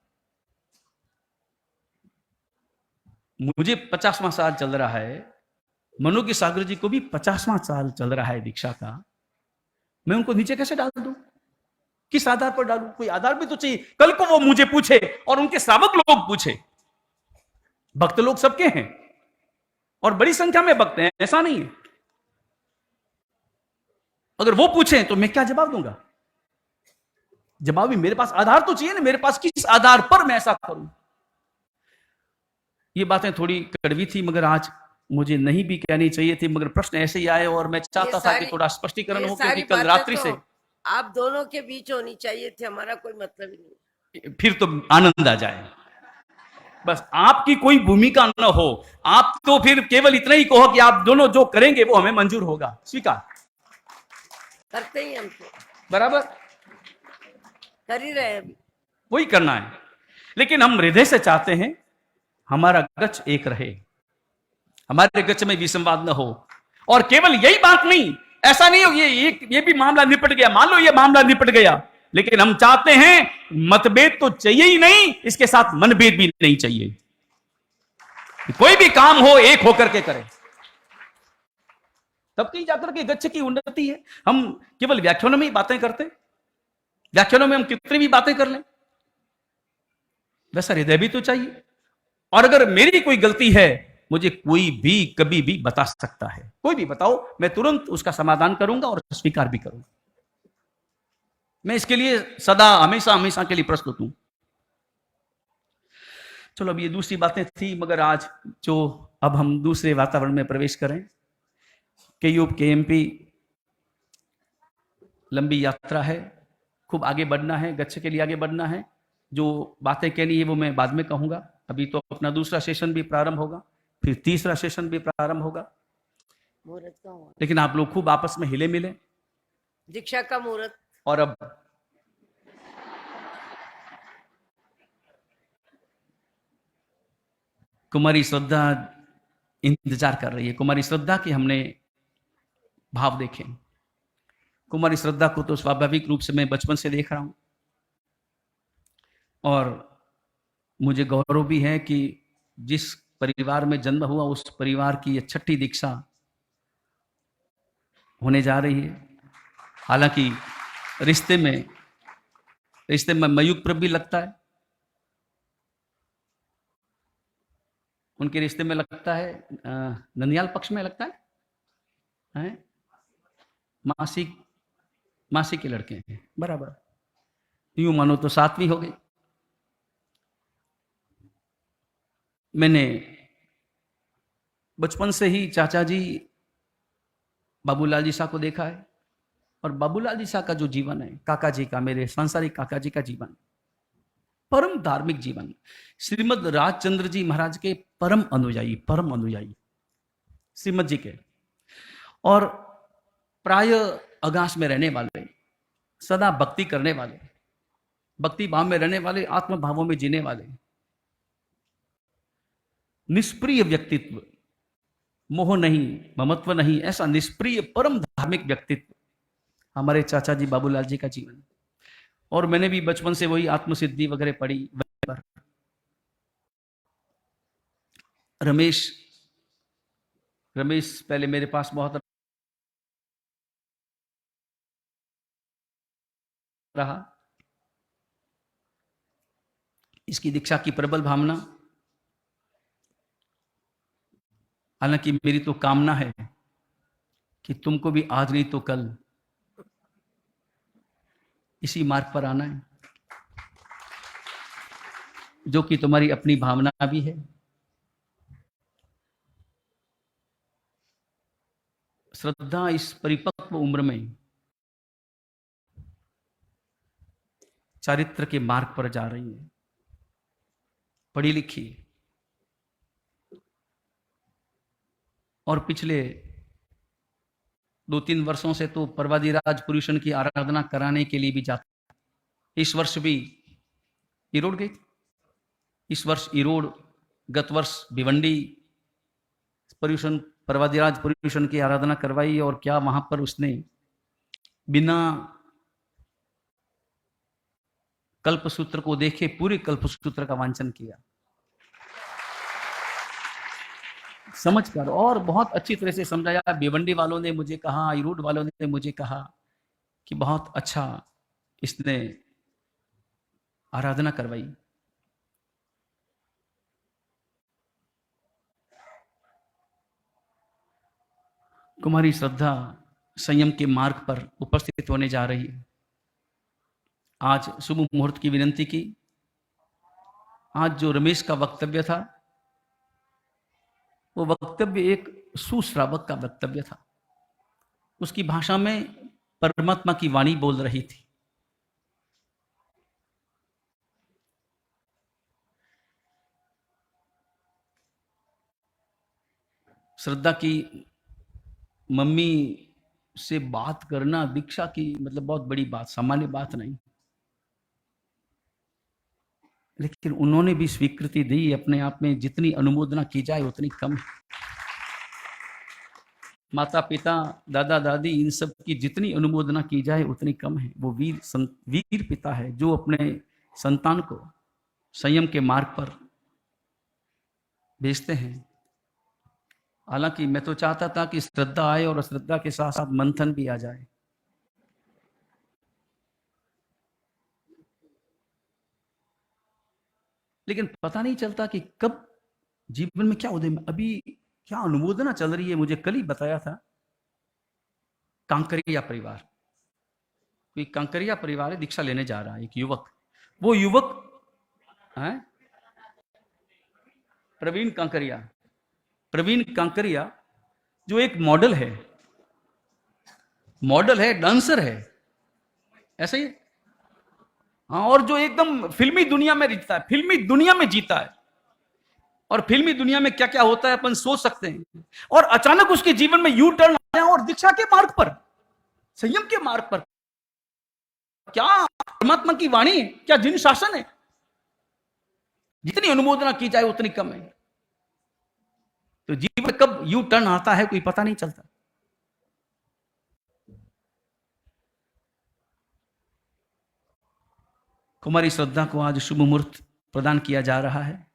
मुझे 50वां साल चल रहा है, मनु की सागर जी को भी 50वां साल चल रहा है दीक्षा का। मैं उनको नीचे कैसे डाल दूं? किस आधार पर डालूं? कोई आधार भी तो चाहिए। कल को वो मुझे पूछे और उनके श्रावक लोग पूछे, भक्त लोग सबके हैं और बड़ी संख्या में भक्त हैं, ऐसा नहीं है। अगर वो पूछे तो मैं क्या जवाब दूंगा? जवाब भी मेरे पास आधार तो चाहिए ना, मेरे पास किस आधार पर मैं ऐसा करूं। ये बातें थोड़ी कड़वी थी, मगर आज मुझे नहीं भी कहनी चाहिए थी, मगर प्रश्न ऐसे ही आए और मैं चाहता था कि थोड़ा स्पष्टीकरण हो, क्योंकि कल रात्रि से आप दोनों के बीच होनी चाहिए थी, हमारा कोई मतलब ही नहीं। फिर तो आनंद आ जाए। बस आपकी कोई भूमिका न हो, आप तो फिर केवल इतना ही कहो कि आप दोनों जो करेंगे वो हमें मंजूर होगा, स्वीकार करते ही हम तो बराबर कर ही रहे अभी, वही करना है। लेकिन हम हृदय से चाहते हैं हमारा गच्छ एक रहे, हमारे गच्छ में विसंवाद न हो। और केवल यही बात नहीं, ऐसा नहीं हो ये भी मामला निपट गया, मान लो ये मामला निपट गया, लेकिन हम चाहते हैं मतभेद तो चाहिए ही नहीं, इसके साथ मनभेद भी नहीं चाहिए। कोई भी काम हो एक होकर के करें, तब कहीं जाकर के गच्छ की उन्नति है। हम केवल व्याख्यानों में ही बातें करते, व्याख्यानों में हम कितनी भी बातें कर लें, वैसा हृदय भी तो चाहिए। और अगर मेरी कोई गलती है, मुझे कोई भी कभी भी बता सकता है, कोई भी बताओ, मैं तुरंत उसका समाधान करूंगा और स्वीकार भी करूंगा। मैं इसके लिए सदा हमेशा के लिए प्रस्तुत हूं। चलो, अब ये दूसरी बातें थी, मगर आज जो अब हम दूसरे वातावरण में प्रवेश करें, केयूब केएमपी लंबी यात्रा है, खूब आगे बढ़ना है, गच्छ के लिए आगे बढ़ना है। जो बातें कहनी है वो मैं बाद में कहूंगा। अभी तो अपना दूसरा सेशन भी प्रारंभ होगा, फिर तीसरा सेशन भी प्रारंभ होगा। मुहूर्त का हुआ, लेकिन आप लोग खूब आपस में हिले मिले। दीक्षा का मुहूर्त। और अब कुमारी श्रद्धा इंतजार कर रही है। कुमारी श्रद्धा के हमने भाव देखे। कुमारी श्रद्धा को तो स्वाभाविक रूप से मैं बचपन से देख रहा हूं, और मुझे गौरव भी है कि जिस परिवार में जन्म हुआ उस परिवार की यह छठी दीक्षा होने जा रही है। हालांकि रिश्ते में मयूख प्रभ भी लगता है, उनके रिश्ते में लगता है, ननियाल पक्ष में लगता है? मासी के लड़के हैं, बराबर। यूं मानो तो सातवीं हो गई। मैंने बचपन से ही चाचा जी बाबूलाल जी शाह को देखा है, और बाबूलाल जी शाह का जो जीवन है, काका जी का, मेरे सांसारिक काका जी का जीवन, परम धार्मिक जीवन, श्रीमद राजचंद्र जी महाराज के परम अनुयायी श्रीमद जी के, और प्राय अगास में रहने वाले, सदा भक्ति करने वाले, भक्ति भाव में रहने वाले, आत्म भावों में जीने वाले, निष्प्रिय व्यक्तित्व, मोह नहीं, ममत्व नहीं, ऐसा निष्प्रिय परम धार्मिक व्यक्तित्व हमारे चाचा जी बाबूलाल जी का जीवन। और मैंने भी बचपन से वही आत्मसिद्धि वगैरह पढ़ी। रमेश पहले मेरे पास बहुत रहा। इसकी दीक्षा की प्रबल भावना, हालांकि मेरी तो कामना है कि तुमको भी आज नहीं तो कल इसी मार्ग पर आना है, जो कि तुम्हारी अपनी भावना भी है। श्रद्धा इस परिपक्व उम्र में चारित्र के मार्ग पर जा रही है, पढ़ी लिखी, और पिछले 2-3 वर्षों से तो पर्वादिराज पुरुषन की आराधना कराने के लिए भी जाता। इस वर्ष भी इरोड गई, इस वर्ष इरोड, गत वर्ष भिवंडी पर्युषण, पर्वादिराज पुरुषन की आराधना करवाई, और क्या वहां पर उसने बिना कल्पसूत्र को देखे पूरे कल्पसूत्र का वांचन किया, समझकर, और बहुत अच्छी तरह से समझाया। भिवंडी वालों ने मुझे कहा, इरोड वालों ने मुझे कहा कि बहुत अच्छा इसने आराधना करवाई। कुमारी श्रद्धा संयम के मार्ग पर उपस्थित होने जा रही है। आज शुभ मुहूर्त की विनंती की। आज जो रमेश का वक्तव्य था, वो वक्तव्य एक सुश्रावक का वक्तव्य था। उसकी भाषा में परमात्मा की वाणी बोल रही थी। श्रद्धा की मम्मी से बात करना दीक्षा की मतलब बहुत बड़ी बात, सामान्य बात नहीं, लेकिन उन्होंने भी स्वीकृति दी। अपने आप में जितनी अनुमोदना की जाए उतनी कम है। माता पिता, दादा दादी, इन सब की जितनी अनुमोदना की जाए उतनी कम है। वो वीर पिता है जो अपने संतान को संयम के मार्ग पर भेजते हैं। हालांकि मैं तो चाहता था कि श्रद्धा आए और श्रद्धा के साथ साथ मंथन भी आ जाए। लेकिन पता नहीं चलता कि कब जीवन में क्या उदय में। अभी क्या अनुमोदना चल रही है, मुझे कल ही बताया था। कांकरिया परिवार, कोई कांकरिया परिवार है, दीक्षा लेने जा रहा है एक युवक। वो युवक है प्रवीण कांकरिया, जो एक मॉडल है, डांसर है, ऐसा ही है। हाँ, और जो एकदम फिल्मी दुनिया में जीता है, फिल्मी दुनिया में जीता है, और फिल्मी दुनिया में क्या क्या होता है अपन सोच सकते हैं, और अचानक उसके जीवन में यू टर्न आया और दीक्षा के मार्ग पर, संयम के मार्ग पर, क्या परमात्मा की वाणी है, क्या जिन शासन है, जितनी अनुमोदना की जाए उतनी कम है। तो जीवन में कब यू टर्न आता है कोई पता नहीं चलता। कुमारी श्रद्धा को आज शुभ मुहूर्त प्रदान किया जा रहा है।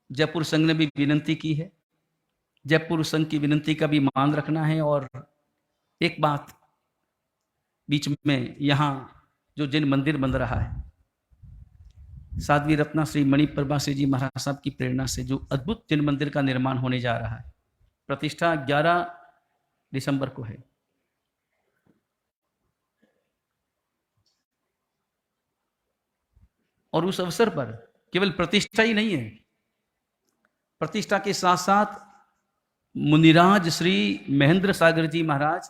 जयपुर संघ ने भी विनंती की है, जयपुर संघ की विनंती का भी मान रखना है। और एक बात बीच में, यहां जो जिन मंदिर बन रहा है, साध्वी रत्ना श्री मणिप्रभा श्री जी महाराज साहब की प्रेरणा से जो अद्भुत जिन मंदिर का निर्माण होने जा रहा है, प्रतिष्ठा 11 दिसंबर को है। और उस अवसर पर केवल प्रतिष्ठा ही नहीं है, प्रतिष्ठा के साथ साथ मुनिराज श्री महेंद्र सागर जी महाराज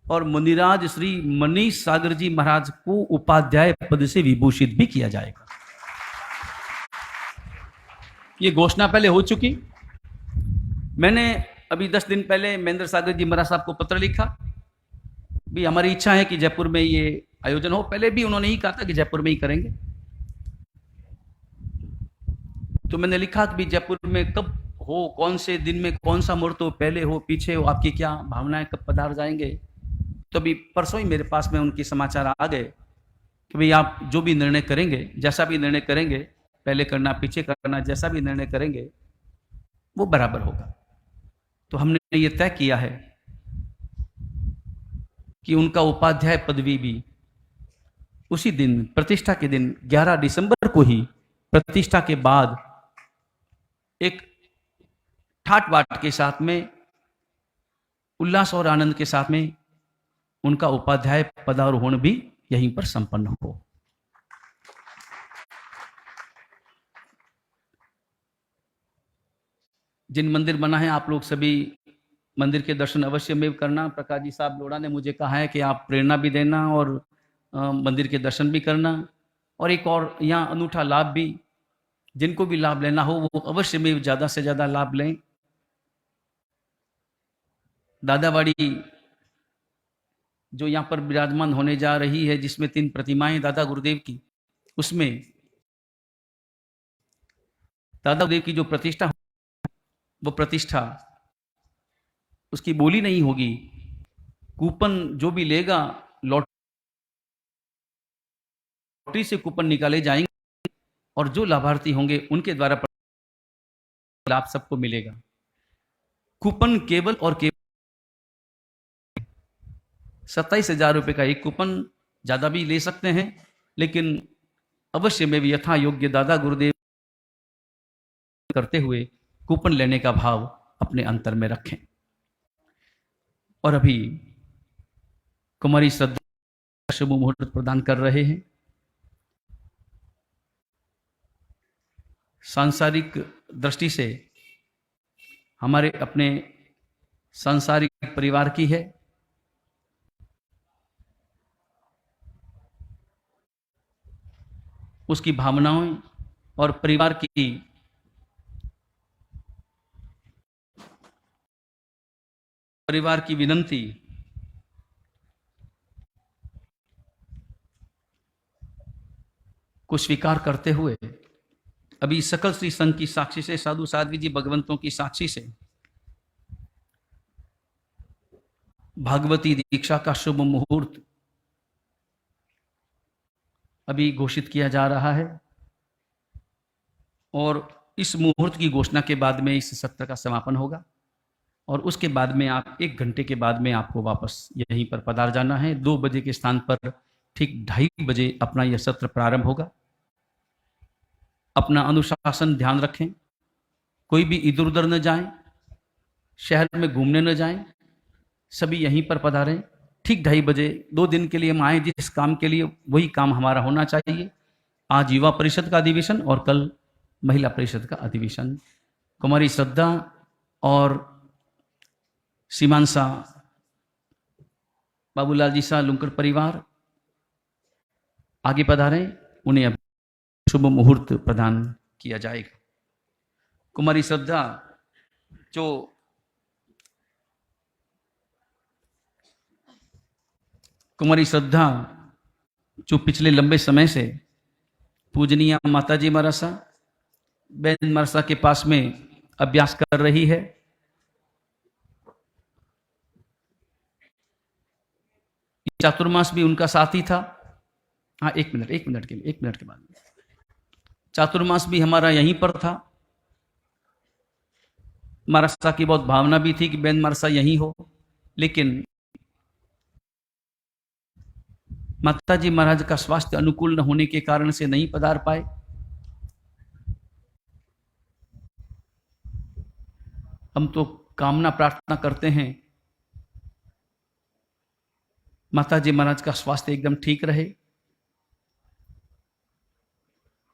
और मुनिराज श्री मनीष सागर जी महाराज को उपाध्याय पद से विभूषित भी किया जाएगा। ये घोषणा पहले हो चुकी। मैंने अभी 10 दिन पहले महेंद्र सागर जी महाराज साहब को पत्र लिखा भी, हमारी इच्छा है कि जयपुर में ये आयोजन हो। पहले भी उन्होंने ही कहा था कि जयपुर में ही करेंगे। तो मैंने लिखा कि जयपुर में कब हो, कौन से दिन में, कौन सा मुहूर्त हो, पहले हो पीछे हो, आपकी क्या भावनाएं, कब पधार जाएंगे। तो अभी परसों ही मेरे पास में उनके समाचार आ गए कि भाई आप जो भी निर्णय करेंगे, जैसा भी निर्णय करेंगे, पहले करना पीछे करना, जैसा भी निर्णय करेंगे वो बराबर होगा। तो हमने ये तय किया है कि उनका उपाध्याय पदवी भी उसी दिन, प्रतिष्ठा के दिन 11 दिसंबर को ही, प्रतिष्ठा के बाद एक ठाट बाट के साथ में, उल्लास और आनंद के साथ में उनका उपाध्याय पदारोहण भी यहीं पर संपन्न हो। जिन मंदिर बना है, आप लोग सभी मंदिर के दर्शन अवश्य में करना। प्रकाश जी साहब लोड़ा ने मुझे कहा है कि आप प्रेरणा भी देना और मंदिर के दर्शन भी करना। और एक और यहाँ अनूठा लाभ भी, जिनको भी लाभ लेना हो वो अवश्य में ज्यादा से ज्यादा लाभ लें। दादावाड़ी जो यहाँ पर विराजमान होने जा रही है, जिसमें 3 प्रतिमाएं दादा गुरुदेव की, उसमें दादा गुरुदेव की जो प्रतिष्ठा, वो प्रतिष्ठा उसकी बोली नहीं होगी। कूपन जो भी लेगा, लॉटरी से कूपन निकाले जाएंगे और जो लाभार्थी होंगे उनके द्वारा लाभ सबको मिलेगा। कूपन केवल और केवल 27,000 रुपए का एक कूपन, ज्यादा भी ले सकते हैं, लेकिन अवश्य में भी यथा योग्य दादा गुरुदेव करते हुए कूपन लेने का भाव अपने अंतर में रखें। और अभी कुमारी श्रद्धा शुभ मुहूर्त प्रदान कर रहे हैं। सांसारिक दृष्टि से हमारे अपने सांसारिक परिवार की है, उसकी भावनाओं और परिवार की विनंती को स्वीकार करते हुए अभी सकल श्री संघ की साक्षी से, साधु साध्वी जी भगवंतों की साक्षी से भागवती दीक्षा का शुभ मुहूर्त अभी घोषित किया जा रहा है। और इस मुहूर्त की घोषणा के बाद में इस सत्र का समापन होगा और उसके बाद में आप 1 घंटे के बाद में आपको वापस यहीं पर पधार जाना है। 2 बजे के स्थान पर ठीक 2:30 बजे अपना यह सत्र प्रारंभ होगा। अपना अनुशासन ध्यान रखें, कोई भी इधर उधर न जाएं, शहर में घूमने न जाएं, सभी यहीं पर पधारें। ठीक 2:30 बजे 2 दिन के लिए हम आए जिस काम के लिए, वही काम हमारा होना चाहिए। आज युवा परिषद का अधिवेशन और कल महिला परिषद का अधिवेशन। कुमारी श्रद्धा और सीमांसा बाबूलाल जी शाह लुंकड़ परिवार आगे पधारें, उन्हें अब शुभ मुहूर्त प्रदान किया जाएगा। कुमारी श्रद्धा जो पिछले लंबे समय से पूजनीय माताजी मरासा बहन मरासा के पास में अभ्यास कर रही है। चातुर्मास भी उनका साथी था। हाँ, एक मिनट के बाद चातुर्मास भी हमारा यहीं पर था। मरासा की बहुत भावना भी थी कि बहन मरासा यहीं हो, लेकिन माताजी महाराज का स्वास्थ्य अनुकूल न होने के कारण से नहीं पधार पाए। हम तो कामना प्रार्थना करते हैं माताजी महाराज का स्वास्थ्य एकदम ठीक रहे।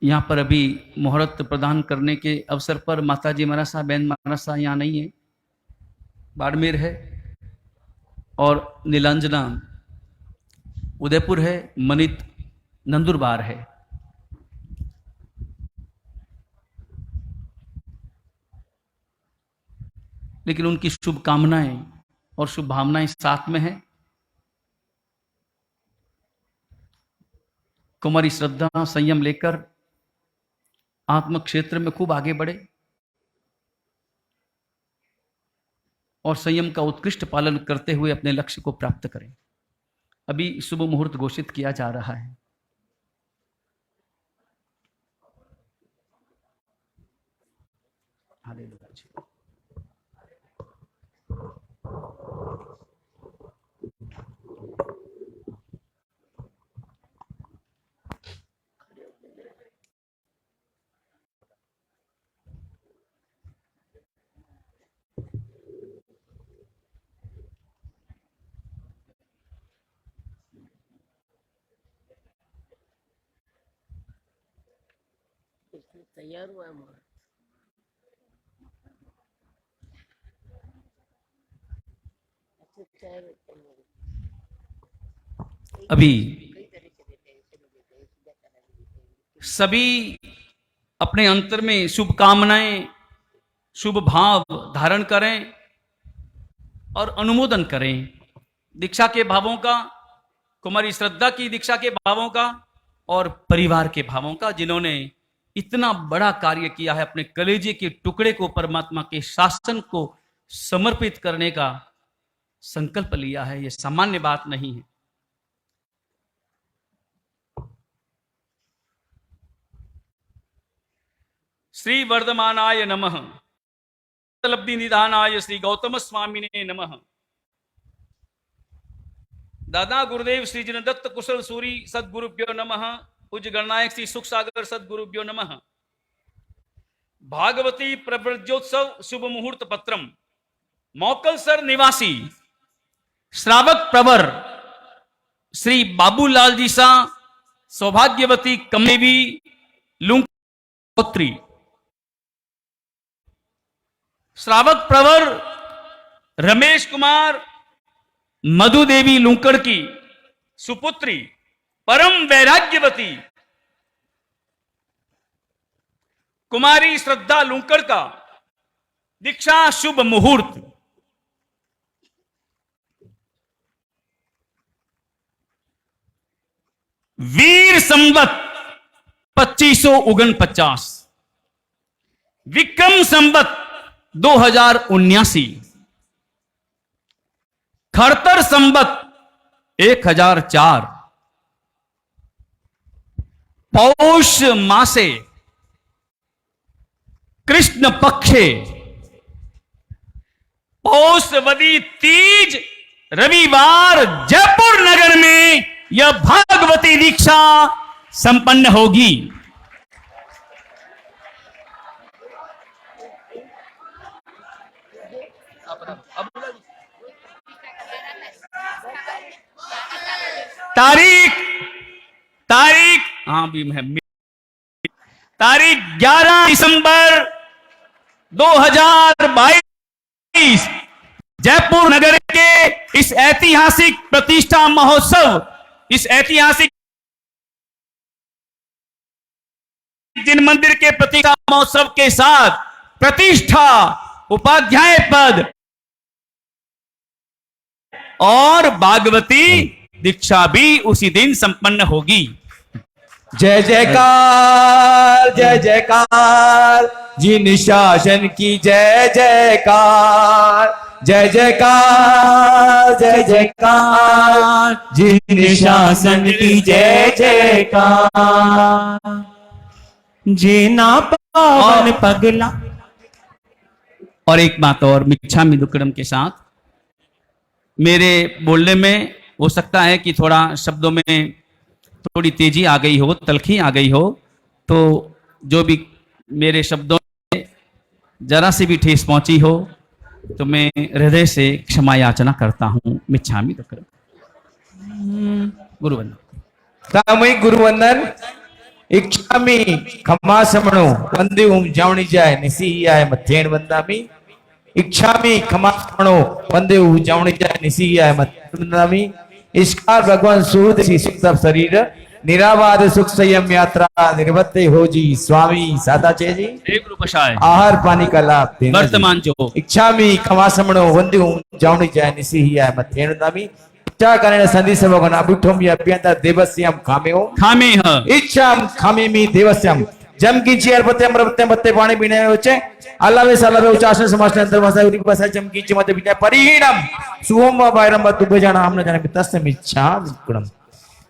यहाँ पर अभी मुहूर्त प्रदान करने के अवसर पर माताजी मरासा बहन मरासा यहाँ नहीं है, बाड़मेर है, और नीलांजना उदयपुर है, मनित नंदुरबार है। लेकिन उनकी शुभकामनाएं और शुभ भावनाएं साथ में है। कुमारी श्रद्धा संयम लेकर आत्म क्षेत्र में खूब आगे बढ़े और संयम का उत्कृष्ट पालन करते हुए अपने लक्ष्य को प्राप्त करें। अभी शुभ मुहूर्त घोषित किया जा रहा है। हालेलुया जी। तैयार हुआ है मुहूर्त। अभी सभी अपने अंतर में शुभकामनाएं, शुभ भाव धारण करें और अनुमोदन करें दीक्षा के भावों का, कुमारी श्रद्धा की दीक्षा के भावों का और परिवार के भावों का, जिन्होंने इतना बड़ा कार्य किया है। अपने कलेजे के टुकड़े को परमात्मा के शासन को समर्पित करने का संकल्प लिया है। यह सामान्य बात नहीं है। श्री वर्धमानाय नमः, लब्धि निधानाय श्री गौतम स्वामिने नमः। दादा गुरुदेव श्री जिनदत्त कुशल सूरी सदगुरुभ्यो नमः। पूज्य गणनायक श्री सुख सागर सदगुरुभ्यो नमः। भागवती प्रव्रजोत्सव शुभ मुहूर्त पत्रम मौकलसर निवासी श्रावक प्रवर श्री बाबूलाल जी सा सौभाग्यवती कमेवी लुंकत्री, श्रावक प्रवर रमेश कुमार मधुदेवी लुंकड़ की सुपुत्री परम वैराग्यवती कुमारी श्रद्धा लुंकड़ का दीक्षा शुभ मुहूर्त वीर संवत 2549 विक्रम संवत 2079 खड़तर संवत 1004 पौष मासे कृष्ण पक्षे पौषवदी तीज रविवार जयपुर नगर में यह भागवती दीक्षा संपन्न होगी। तारीख हाँ भी मैं तारीख 11 दिसंबर 2022 जयपुर नगर के इस इस ऐतिहासिक प्रतिष्ठा महोत्सव, इस ऐतिहासिक जिन मंदिर के प्रतिष्ठा महोत्सव के साथ प्रतिष्ठा, उपाध्याय पद और भागवती दीक्षा भी उसी दिन संपन्न होगी। जय जयकार, जय जयकार, जिन शासन की जय जयकार, जय जयकार, जय जयकार, जिन शासन की जय जयकार, जीना पावन पगला। और एक बात और, मिच्छामि दुक्कडम के साथ मेरे बोलने में हो सकता है कि थोड़ा शब्दों में थोड़ी तेजी आ गई हो, तलखी आ गई हो, तो जो भी मेरे शब्दों में जरा सी भी ठेस पहुंची हो तो मैं हृदय से क्षमा याचना करता हूं। मिच्छामि दुक्कडम। गुरुवंदन। सामूहिक गुरुवंदन। इच्छामि खमा समणो वंदे ओम जावणी जाय निसीयाय मध्येन वंदामि। इच्छामि खमा समणो वंदे ओम जावणी जाय निसीयाय मध्येन वंदामि। इसकार भगवान सूद सुख शरीर निरावाद सुख संयम यात्रा निर्वत्ते हो जी स्वामी सादाचे जी। एक रूपशाय आहार पानी का लाभ देना जी। वर्तमान जो इच्छामि खमा समणो वंदे ओम जावणी जाय निसीयाय मध्येन वंदामि। इच्छा करेण संधि सेवकन अभिठोम अभ्यंतर देवस्यम खामेओ खामे ह इच्छाम खामेमी देवस्यम जम कीची अर्पत्यम रपत्यम बत्ते पाणी पीने होचे अल्लावे सलावे उचासन समासन अंतर मसा उरी बसा जम कीची मते बिना परिहीनम सुहोम बायरम तुबे जाना हमने जाने तस्म इच्छाम गुणम।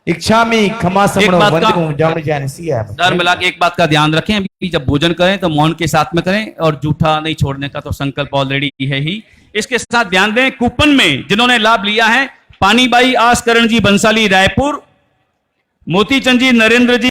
इच्छामि खमा समणो बात का- वंदे जाने जाने सिया सर मिला के एक बात का ध्यान रखें, अभी जब भोजन करें तो मौन के साथ में करें और जूठा नहीं छोड़ने का तो संकल्प ऑलरेडी है ही। इसके साथ ध्यान दें, कूपन में जिन्होंने लाभ लिया है, पानीबाई आस करण जी बंसाली रायपुर, मोतीचंद जी नरेंद्र जी